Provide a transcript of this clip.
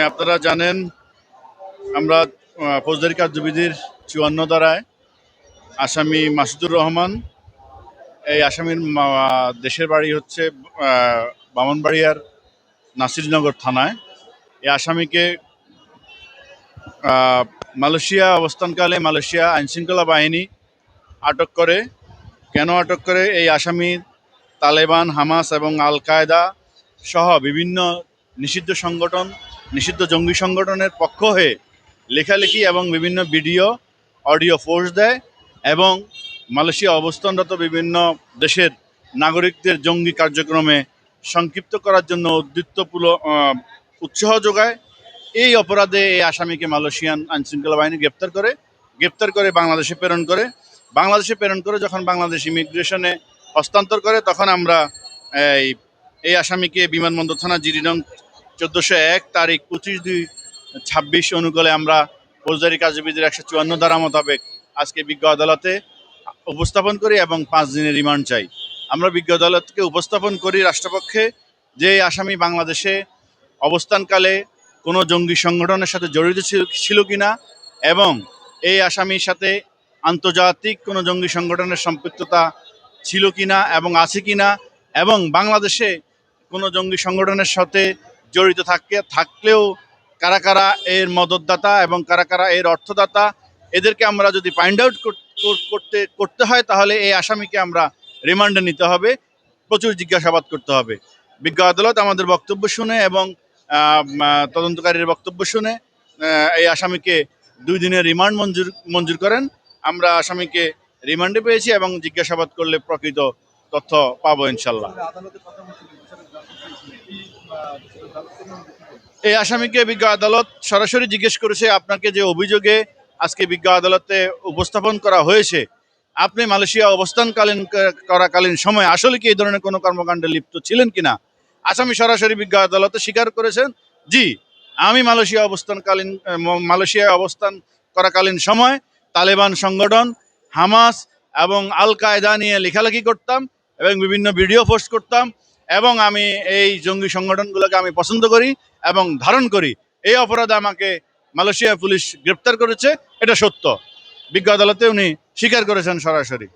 আপনারা জানেন আমরা ফৌজদারি কার্যবিধির ৫৪ ধারায় আসামি মাসুদুর রহমান, এই আসামির দেশের বাড়ি হচ্ছে বামনবাড়িয়ার নাসিরনগর থানায়। এই আসামিকে মালয়েশিয়া অবস্থানকালে মালয়েশিয়া আইনশৃঙ্খলা বাহিনী আটক করে। কেন আটক করে? এই আসামি তালেবান, হামাস এবং আল কায়দা সহ বিভিন্ন নিষিদ্ধ সংগঠন, নিষিদ্ধ জঙ্গি সংগঠনের পক্ষ হয়ে লেখালেখি এবং বিভিন্ন ভিডিও অডিও ফোর্স দেয় এবং মালয়েশিয়া অবস্থানরত বিভিন্ন দেশের নাগরিকদের জঙ্গি কার্যক্রমে সংক্ষিপ্ত করার জন্য উৎসাহ যোগায়। এই অপরাধে এই আসামিকে মালয়েশিয়ান আইনশৃঙ্খলা বাহিনী গ্রেপ্তার করে বাংলাদেশে প্রেরণ করে যখন বাংলাদেশ ইমিগ্রেশনে হস্তান্তর করে, তখন আমরা এই আসামিকে বিমানবন্দর থানা জিডি নং ১৪০১ তারিখ ২৫/২/২৬ অনুকূলে আমরা ফৌজদারি কার্যবিধির ১৫৪ ধারা মোতাবেক আজকে বিজ্ঞ আদালতে উপস্থাপন করি এবং ৫ দিনের রিমান্ড চাই। আমরা বিজ্ঞ আদালতকে উপস্থাপন করি রাষ্ট্রপক্ষে যে আসামি বাংলাদেশে অবস্থানকালে কোনো জঙ্গি সংগঠনের সাথে জড়িত ছিল কিনা এবং এই আসামির সাথে আন্তর্জাতিক কোনো জঙ্গি সংগঠনের সম্পৃক্ততা ছিল কিনা এবং আছে কিনা, এবং বাংলাদেশে কোনো জঙ্গি সংগঠনের সাথে জড়িত থাকলেও কারা কারা এর মদতদাতা এবং কারা কারা এর অর্থদাতা, এদেরকে আমরা যদি ফাইন্ড আউট করতে হয় তাহলে এই আসামিকে আমরা রিমান্ডে নিতে হবে, প্রচুর জিজ্ঞাসাবাদ করতে হবে। বিজ্ঞ আদালত আমাদের বক্তব্য শুনে এবং তদন্তকারীর বক্তব্য শুনে এই আসামিকে 2 দিনের রিমান্ড মঞ্জুর করেন। আমরা আসামিকে রিমান্ডে পেয়েছি এবং জিজ্ঞাসাবাদ করলে প্রকৃত তথ্য পাবো ইনশাল্লাহ। এই আসামিকে বিজ্ঞ আদালত সরাসরি জিজ্ঞেস করেছে, আপনাকে যে অভিযোগে আজকে বিজ্ঞ আদালতে উপস্থাপন করা হয়েছে, আপনি মালয়েশিয়া করাকালীন সময় আসলে কি এই ধরনের কোনো কর্মকাণ্ডে লিপ্ত ছিলেন কিনা? আসামি সরাসরি বিজ্ঞ আদালতে স্বীকার করেছেন, জি আমি মালয়েশিয়ায় অবস্থান করাকালীন সময় তালেবান সংগঠন, হামাস এবং আল কায়দা নিয়ে লেখালেখি করতাম এবং বিভিন্ন ভিডিও পোস্ট করতাম এবং আমি এই জঙ্গি সংগঠনগুলোকে আমি পছন্দ করি এবং ধারণ করি। এই অপরাধে আমাকে মালয়েশিয়া পুলিশ গ্রেপ্তার করেছে, এটা সত্য। বিজ্ঞ আদালতে উনি স্বীকার করেছেন সরাসরি।